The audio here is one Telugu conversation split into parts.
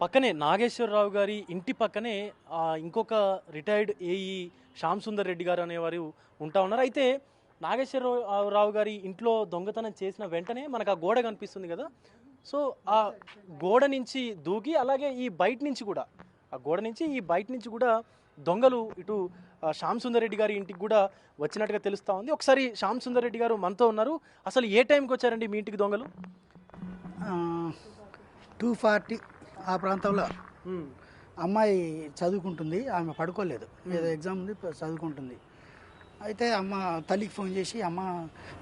పక్కనే నాగేశ్వరరావు గారి ఇంటి పక్కనే ఇంకొక రిటైర్డ్ ఏఈ శ్యామ్ సుందర్ రెడ్డి గారు అనేవారు ఉంటా ఉన్నారు. అయితే నాగేశ్వరరావు గారి ఇంట్లో దొంగతనం చేసిన వెంటనే మనకు ఆ గోడ కనిపిస్తుంది కదా. సో ఆ గోడ నుంచి దూకి అలాగే ఈ బయట నుంచి కూడా ఆ గోడ నుంచి ఈ బయట నుంచి కూడా దొంగలు ఇటు శ్యామ్ సుందర్ రెడ్డి గారి ఇంటికి కూడా వచ్చినట్టుగా తెలుస్తూ ఉంది. ఒకసారి శ్యామ్ సుందర్ రెడ్డి గారు మనతో ఉన్నారు. అసలు ఏ టైంకి వచ్చారండి మీ ఇంటికి దొంగలు? 2:40 ఆ ప్రాంతంలో. అమ్మాయి చదువుకుంటుంది, ఆమె పడుకోలేదు, ఏదో ఎగ్జామ్ ఉంది, చదువుకుంటుంది. అయితే అమ్మ తల్లికి ఫోన్ చేసి, అమ్మ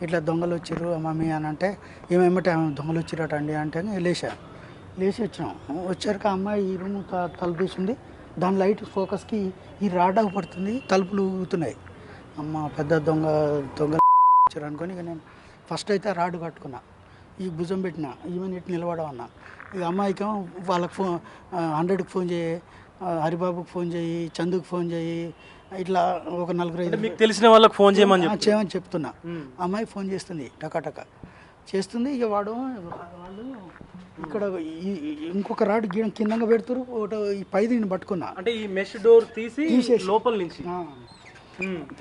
ఇట్లా దొంగలు వచ్చిర్రు మమ్మీ అని అంటే, ఏమేమిటి దొంగలు వచ్చిరట అండి అంటే లేచి వచ్చినాం. వచ్చాక అమ్మాయి ఈ రూమ్ తలుపు తీసింది, దాని లైట్ ఫోకస్కి ఈ రాడ్ పడుతుంది, తలుపులు ఊగుతున్నాయి. అమ్మ పెద్ద దొంగలు వచ్చారు అనుకొని ఇక నేను ఫస్ట్ అయితే రాడ్ కట్టుకున్నా, ఈ భుజం పెట్టిన, ఈమెన్ ఇటు నిలబడమన్నా. ఇక అమ్మాయికి వాళ్ళకి 100కి ఫోన్ చేయి, హరిబాబుకి ఫోన్ చేయి, చందుకు ఫోన్ చేయి, ఇట్లా ఒక 4-5 మీకు తెలిసిన వాళ్ళకి ఫోన్ చేయమని చెప్తున్నా. అమ్మాయి ఫోన్ చేస్తుంది, టకాటక చేస్తుంది. ఇక వాళ్ళు ఇక్కడ ఇంకొక రాడ్ కిందంగా పెడుతురు, ఒకటి ఈ పైది నేను పట్టుకున్నా. అంటే ఈ మెష్ డోర్ తీసేసి లోపల నుంచి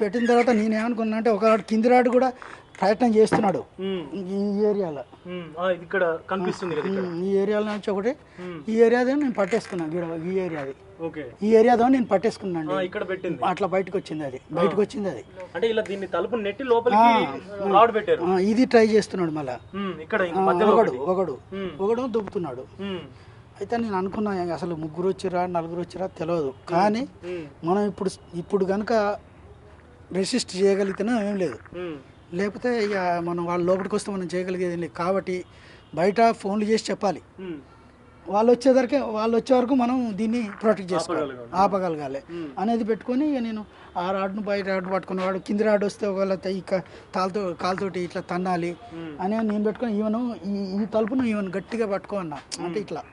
పెట్టిన తర్వాత నేనేమనుకున్నా అంటే ఒక రాడ్ కింది రాడ్ కూడా ప్రయత్నం చేస్తున్నాడు ఈ ఏరియాలో. ఇక్కడ కనిపిస్తుంది ఈ ఏరియాలో నుంచి ఒకటి, ఈ ఏరియాదో నేను పట్టేసుకున్నాను, ఈ ఏరియాదో నేను పట్టేసుకున్నాను. ఇక్కడ పెట్టింది అట్లా బయటకు వచ్చింది అది. అంటే ఇలా దీన్ని తలుపు నెట్టి లోపలికి రాడ్ పెట్టారు. ఇది ట్రై చేస్తున్నాడు మళ్ళా. ఇక్కడ ఒకడు దుబ్బుతున్నాడు. అయితే నేను అనుకున్నా అసలు 3 వచ్చిరా 4 వచ్చిరా తెలియదు, కానీ మనం ఇప్పుడు కనుక రెసిస్ట్ చేయగలిగితేనే ఏం లేదు, లేకపోతే ఇక మనం వాళ్ళ లోపలికి వస్తే మనం చేయగలిగేది లేదు. కాబట్టి బయట ఫోన్లు చేసి చెప్పాలి, వాళ్ళు వచ్చే వరకు మనం దీన్ని ప్రొటెక్ట్ చేసుకోవాలి, ఆపగలగాలి అనేది పెట్టుకొని ఇక నేను ఆ రాడ్ను బయట రాడ్ పట్టుకున్నవాడు, కింది రాడ్ వస్తే ఒకవేళ కాలుతోటి ఇట్లా తన్నాలి అని నేను పెట్టుకొని ఈవెను ఈ తలుపును గట్టిగా పట్టుకోన్నా. అంటే ఇట్లా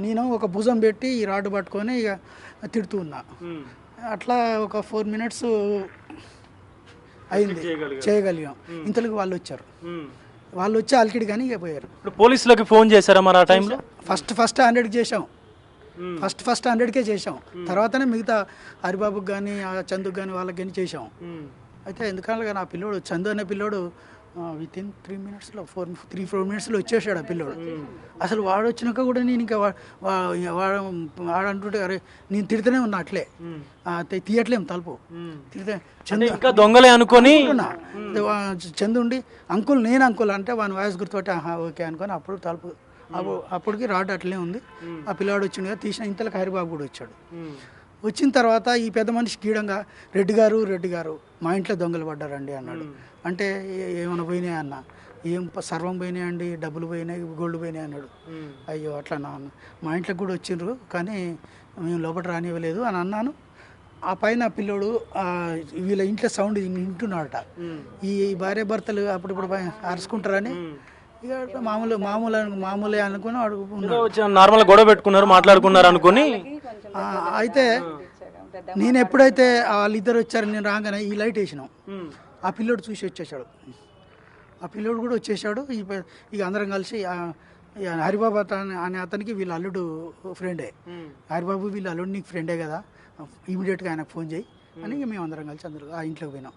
నేను ఒక భుజం పెట్టి ఈ రాడ్ పట్టుకొని ఇక తిడుతూ ఉన్నా. అట్లా ఒక 4 minutes అయింది, చేయగలిగాం. ఇంతలోకి వాళ్ళు వచ్చి అలికిడి కానీ ఇక పోయారు. పోలీసులకు ఫోన్ చేశారా మరి ఆ టైంలో? ఫస్ట్ 100కి చేసాం, ఫస్ట్ 100కే చేసాం. తర్వాతనే మిగతా హరిబాబుకి కానీ చందుకు కానీ వాళ్ళకి కానీ చేసాం. అయితే ఎందుకంటే నా పిల్లోడు చందు అనే పిల్లోడు వితిన్ 3 minutesలో 4 minutesలో వచ్చేసాడు ఆ పిల్లోడు. అసలు వాడు వచ్చినాక కూడా నేను ఇంకా వాడు అంటుంటే అరే నేను తిడితేనే ఉన్నా, అట్లే తీయట్లేము తలుపు, తిడితే చందు ఇంకా దొంగలే అనుకొని చందు ఉండి అంకుల్ నేను అంకుల్ అంటే వాని వాయిస్ గుర్తుపట్టి ఓకే అనుకొని అప్పుడు తలుపు అప్పటికి రాడ్ అట్లే ఉంది. ఆ పిల్లాడు వచ్చిండు కదా, తీసిన ఇంతలకు హరిబాబు కూడా వచ్చాడు. వచ్చిన తర్వాత ఈ పెద్ద మనిషి గీడంగా రెడ్డి గారు మా ఇంట్లో దొంగలు పడ్డారండి అన్నాడు. అంటే ఏమైనా పోయినాయి అన్న, ఏం సర్వం పోయినాయి అండి, డబ్బులు పోయినాయి, గోల్డ్ పోయినాయి అన్నాడు. అయ్యో అట్లా అన్న, మా ఇంట్లోకి కూడా వచ్చిండ్రు కానీ మేము లోపల రానివ్వలేదు అని అన్నాను. ఆ పైన పిల్లోడు వీళ్ళ ఇంట్లో సౌండ్ వింటున్నాడట. ఈ భార్య భర్తలు అప్పుడప్పుడు అరుచుకుంటారని ఇక మామూలే అనుకుని నార్మల్ గొడవ పెట్టుకున్నారు, మాట్లాడుకున్నారు అనుకుని. అయితే నేను ఎప్పుడైతే వాళ్ళిద్దరు వచ్చారు, నేను రాగానే ఈ లైట్ వేసినాం. ఆ పిల్లోడు చూసి వచ్చేసాడు, ఆ పిల్లోడు కూడా వచ్చేసాడు. ఇక అందరం కలిసి హరిబాబు అనే అతనికి వీళ్ళ అల్లుడు ఫ్రెండే. హరిబాబు వీళ్ళ అల్లుడు నీకు ఫ్రెండే కదా, ఇమీడియట్గా ఆయనకు ఫోన్ చేయి అని మేము అందరం కలిసి అందరూ ఆ ఇంట్లోకి పోయినాం.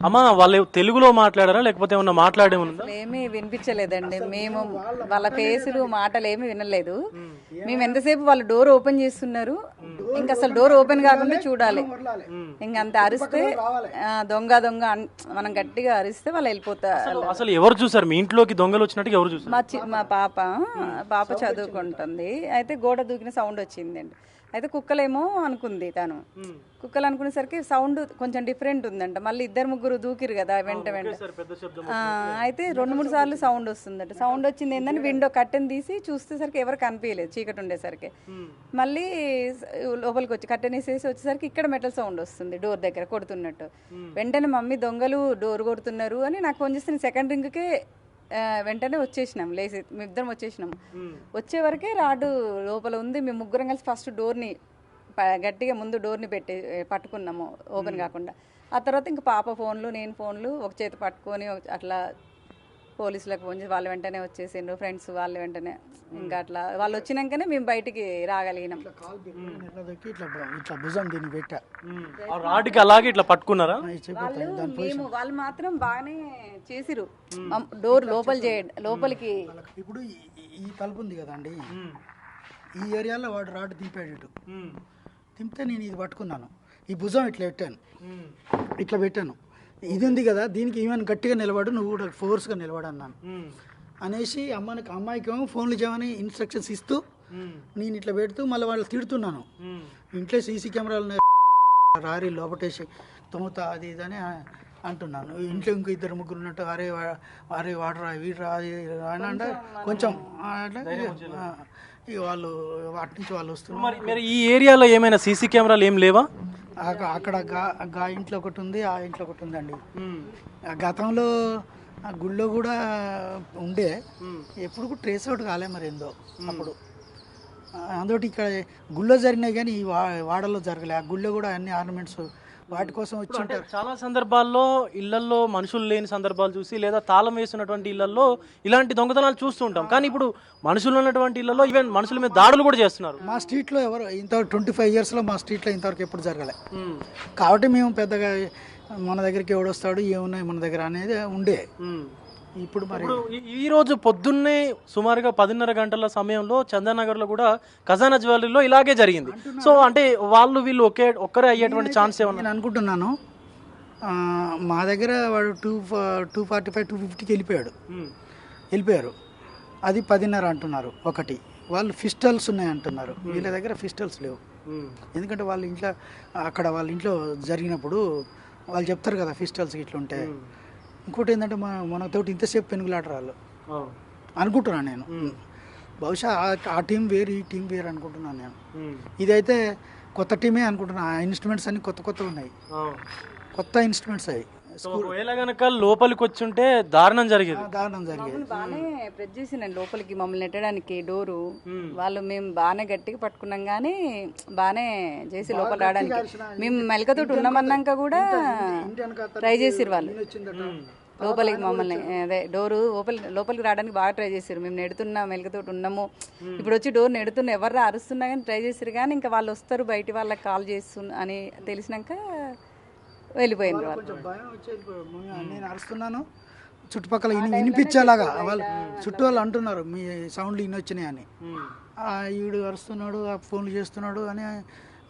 అమ్మా వాళ్ళు తెలుగులో మాట్లాడారా లేకపోతే ఏమన్నా మాట్లాడేమన్నా? ఏమీ వినిపించలేదండి. మేము వాళ్ళ ఫేసులు మాటలు ఏమి వినలేదు. మేము ఎంతసేపు వాళ్ళు డోర్ ఓపెన్ చేస్తున్నారు, ఇంకా అసలు డోర్ ఓపెన్ కాకుండా చూడాలి. ఇంకంత అరిస్తే దొంగ మనం గట్టిగా అరిస్తే వాళ్ళు వెళ్ళిపోతారు. అసలు ఎవరు చూసారు మీ ఇంట్లోకి దొంగలు వచ్చినట్టు? ఎవరు చూసారు? మా పాప చదువుకుంటుంది. అయితే గోడ దూకిన సౌండ్ వచ్చిందండి. అయితే కుక్కలేమో అనుకుంది తను. కుక్కలు అనుకునేసరికి సౌండ్ కొంచెం డిఫరెంట్ ఉందంట. మళ్ళీ 2-3 దూకిరు కదా వెంట అయితే 2-3 సార్లు సౌండ్ వస్తుందట. సౌండ్ వచ్చింది ఏందని విండో కట్టెని తీసి చూసేసరికి ఎవరు కనిపించలేదు, చీకటి ఉండేసరికి. మళ్ళీ లోపలికి వచ్చి కట్టెని వేసేసి వచ్చేసరికి ఇక్కడ మెటల్ సౌండ్ వస్తుంది, డోర్ దగ్గర కొడుతున్నట్టు. వెంటనే మమ్మీ దొంగలు డోర్ కొడుతున్నారు అని నాకు ఫోన్ చేస్తే సెకండ్ రింగ్కే వెంటనే వచ్చేసినాం, లేచి మేమిద్దరం వచ్చేసినాము. వచ్చే వరకే రాడు లోపల ఉంది. మేము ముగ్గురం కలిసి ఫస్ట్ డోర్ని గట్టిగా ముందు డోర్ని పట్టుకున్నాము ఓపెన్ కాకుండా. ఆ తర్వాత ఇంకా పాప ఫోన్లు నేను ఫోన్లు ఒక చేతి పట్టుకొని అట్లా పోలీసులకు ఫోన్ చేసి వాళ్ళు వెంటనే వచ్చేసిండ్రు, ఫ్రెండ్స్ వాళ్ళు వెంటనే. ఇంకా అట్లా వాళ్ళు వచ్చినాకనే మేము బయటికి రాగలిగినాం. కాలు పెట్టుకొని నిలదొక్కి ఇట్లా భుజం దీన్ని పెట్టా. ఆ రాడ్కి అలాగే ఇట్లా పట్టుకున్నారా? వాళ్ళు మాత్రం బాగానే చేసిరు. డోర్ లోపలికి ఇప్పుడు ఈ తలుపు ఉంది కదండి, ఈ ఏరియాలో వాడు రాడ్ దింపాడు. ఇటు దింపితే నేను ఇది పట్టుకున్నాను, ఈ భుజం ఇట్లా పెట్టాను, ఇట్లా పెట్టాను. ఇది ఉంది కదా, దీనికి ఈమెను గట్టిగా నిలబడు, నువ్వు కూడా ఫోర్స్గా నిలబడు అన్నాను అనేసి అమ్మాయికి ఏమో ఫోన్లు చేయమని ఇన్స్ట్రక్షన్స్ ఇస్తూ నేను ఇట్లా పెడుతూ మళ్ళీ వాళ్ళు తిడుతున్నాను. ఇంట్లో సీసీ కెమెరాలు రారి లోపటేసి తొమ్ముతా అది ఇది అని అంటున్నాను. ఇంట్లో ఇంకో 2-3 ఉన్నట్టు అరే వాడరా వీడరా అది అని అంటే కొంచెం అట్లా ఇక వాళ్ళు వాటి నుంచి వాళ్ళు వస్తున్నారు. మరి ఈ ఏరియాలో ఏమైనా సీసీ కెమెరాలు ఏం లేవా? అక్కడ గా ఇంట్లో ఒకటి ఉంది, ఆ ఇంట్లో ఒకటి ఉందండి. గతంలో ఆ గుళ్ళో కూడా ఉండే, ఎప్పుడు కూడా ట్రేస్ అవుట్ కాలే మరి ఏందో అప్పుడు. అందుకటి ఇక్కడ గుళ్ళో జరిగినాయి కానీ ఈ వాడలో జరగలే. ఆ గుళ్ళో కూడా అన్ని ఆర్నమెంట్స్ వాటి కోసం వచ్చి ఉంటారు. చాలా సందర్భాల్లో ఇళ్లలో మనుషులు లేని సందర్భాలు చూసి లేదా తాళం వేసినటువంటి ఇళ్లలో ఇలాంటి దొంగతనాలు చూస్తూ ఉంటాం. కానీ ఇప్పుడు మనుషులు ఉన్నటువంటి ఇళ్లలో ఈవెన్ మనుషుల మీద దాడులు కూడా చేస్తున్నారు. మా స్ట్రీట్లో ఎవరు ఇంతవరకు 25 yearsలో మా స్ట్రీట్లో ఇంతవరకు ఎప్పుడు జరగలే. కాబట్టి మేము పెద్దగా మన దగ్గరికి ఎవడొస్తాడు ఏమున్నాయి మన దగ్గర అనేది ఉండే. ఇప్పుడు మరి ఈ రోజు పొద్దున్నే సుమారుగా 10:30 గంటల సమయంలో చందానగర్లో కూడా ఖజానా జ్యువెలరీలో ఇలాగే జరిగింది. సో అంటే వీళ్ళు ఒక్కరే అయ్యేటువంటి ఛాన్స్ ఏమన్నా? నేను అనుకుంటున్నాను మా దగ్గర వాడు 245, 250కి వెళ్ళిపోయారు. అది 10:30 అంటున్నారు ఒకటి. వాళ్ళు పిస్టల్స్ ఉన్నాయి అంటున్నారు, వీళ్ళ దగ్గర పిస్టల్స్ లేవు. ఎందుకంటే వాళ్ళ ఇంట్లో వాళ్ళ ఇంట్లో జరిగినప్పుడు వాళ్ళు చెప్తారు కదా పిస్టల్స్ ఇట్లా ఉంటాయి. ఇంకోటి ఏంటంటే మనతోటి ఇంతసేపు పెనుగులాట రాళ్ళు అనుకుంటున్నాను నేను. బహుశా ఆ టీం వేరు ఈ టీం వేరు అనుకుంటున్నాను నేను. ఇదైతే కొత్త టీమే అనుకుంటున్నా. ఆ ఇన్స్ట్రుమెంట్స్ అన్ని కొత్త ఉన్నాయి, కొత్త ఇన్స్ట్రుమెంట్స్ అవి. ఒకవేళ గనక లోపలికి వచ్చి ఉంటే దారుణం జరిగేది. బాగానే ప్రెస్ చేసిండండి లోపలికి మమ్మల్ని నెట్టడానికి డోరు. వాళ్ళు మేము బాగానే గట్టిగా పట్టుకున్నాం కానీ బాగానే చేసి లోపల రావడానికి. మేము మెలకతోటి ఉన్నామన్నాక కూడా ట్రై చేసిరు వాళ్ళు లోపలికి మమ్మల్ని. అదే డోరు లోపలికి రావడానికి బాగా ట్రై చేసారు. మేము నెడుతున్నా మెలకతోటి ఉన్నాము, ఇప్పుడు వచ్చి డోర్ నెడుతున్నా ఎవరు అరుస్తున్నా కానీ ట్రై చేసారు. కానీ ఇంకా వాళ్ళు వస్తారు బయట వాళ్ళకి కాల్ చేస్తున్నా అని తెలిసినాక వెళ్ళిపోయింది. నేను అరుస్తున్నాను, చుట్టుపక్కల వినిపించేలాగా వాళ్ళు చుట్టూ వాళ్ళు అంటున్నారు మీ సౌండ్లు వచ్చినాయి అని. ఈడు అరుస్తున్నాడు, ఆ ఫోన్లు చేస్తున్నాడు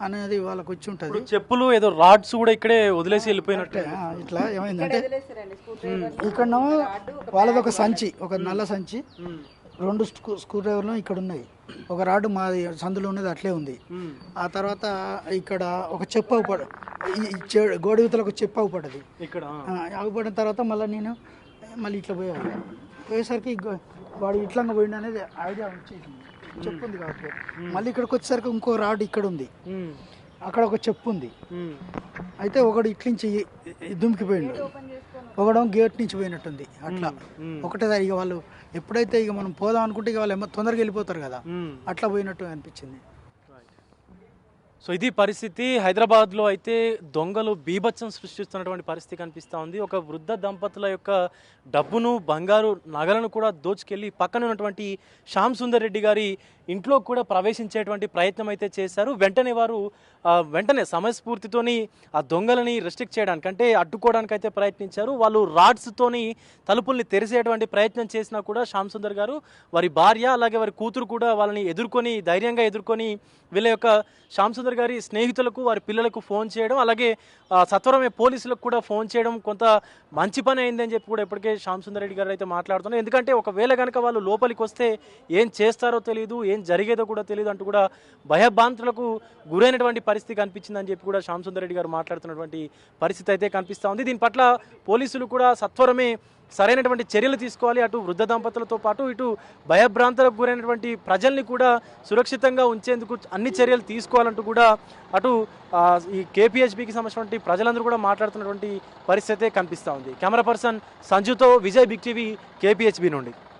అనేది వాళ్ళకి వచ్చి ఉంటుంది. చెప్పులు ఏదో రాడ్స్ కూడా ఇక్కడే వదిలేసి వెళ్ళిపోయినట్టే. ఇట్లా ఏమైందంటే ఇక్కడ వాళ్ళది ఒక సంచి, ఒక నల్ల సంచి, 2 స్క్రూ డ్రైవర్లు ఇక్కడ ఉన్నాయి. ఒక రాడ్ మాది సందులో ఉన్నది అట్లే ఉంది. ఆ తర్వాత ఇక్కడ ఒక చెప్పు అవుపడ, గోడ యువతలో ఒక చెప్పు అవుపడది. ఇక్కడ అవుపడిన తర్వాత మళ్ళీ ఇట్లా పోయేసరికి వాడు ఇట్లా పోయింది అనేది ఐడియా వచ్చేసింది. చెప్పు ఉంది కాబట్టి మళ్ళీ ఇక్కడికి వచ్చేసరికి ఇంకో రాడ్ ఇక్కడ ఉంది, అక్కడ ఒక చెప్పు ఉంది. అయితే ఒకడు ఇట్లించి దుమికిపోయిండు, ఒకడేమో గేట్ నుంచి పోయినట్టుంది. అట్లా ఒకటే ఇక వాళ్ళు ఎప్పుడైతే ఇక మనం పోదాం అనుకుంటే ఇక వాళ్ళు తొందరగా వెళ్ళిపోతారు కదా, అట్లా పోయినట్టు అనిపించింది. సో ఇది పరిస్థితి. హైదరాబాద్లో అయితే దొంగలు బీభత్సం సృష్టిస్తున్నటువంటి పరిస్థితి కనిపిస్తూ ఉంది. ఒక వృద్ధ దంపతుల యొక్క డబ్బును, బంగారు నగలను కూడా దోచుకెళ్ళి పక్కన ఉన్నటువంటి శ్యామ్ సుందర్ రెడ్డి గారి ఇంట్లో కూడా ప్రవేశించేటువంటి ప్రయత్నం అయితే చేశారు. వెంటనే సమయస్ఫూర్తితోని ఆ దొంగలని రెస్ట్రిక్ట్ చేయడానికి అంటే అడ్డుకోవడానికి అయితే ప్రయత్నించారు. వాళ్ళు రాడ్స్తోని తలుపుల్ని తెరిసేటువంటి ప్రయత్నం చేసినా కూడా శ్యామ్ సుందర్ గారు, వారి భార్య అలాగే వారి కూతురు కూడా వాళ్ళని ధైర్యంగా ఎదుర్కొని వీళ్ళ యొక్క శ్యామ్ సుందర్ గారి స్నేహితులకు, వారి పిల్లలకు ఫోన్ చేయడం, అలాగే సత్వరమే పోలీసులకు కూడా ఫోన్ చేయడం కొంత మంచి పని అయిందని చెప్పి కూడా ఇప్పటికే శ్యామ్ సుందర్ రెడ్డి గారు అయితే మాట్లాడుతున్నారు. ఎందుకంటే ఒకవేళ కనుక వాళ్ళు లోపలికి వస్తే ఏం చేస్తారో తెలియదు, ఏం జరిగేదో కూడా తెలియదు అంటూ కూడా భయభ్రాంతులకు గురైనటువంటి పరిస్థితి కనిపించిందని చెప్పి కూడా శ్యామ్ సుందర్ రెడ్డి గారు మాట్లాడుతున్నటువంటి పరిస్థితి అయితే కనిపిస్తూ ఉంది. దీని పట్ల పోలీసులు కూడా సత్వరమే సరైనటువంటి చర్యలు తీసుకోవాలి. అటు వృద్ధ దంపతులతో పాటు ఇటు భయభ్రాంతులకు గురైనటువంటి ప్రజల్ని కూడా సురక్షితంగా ఉంచేందుకు అన్ని చర్యలు తీసుకోవాలంటూ కూడా అటు ఈ కేపీహెచ్బికి సంబంధించినటువంటి ప్రజలందరూ కూడా మాట్లాడుతున్నటువంటి పరిస్థితి కనిపిస్తూ ఉంది. కెమెరా పర్సన్ సంజుతో విజయ్, బిగ్ టీవీ, కేపీహెచ్బి నుండి.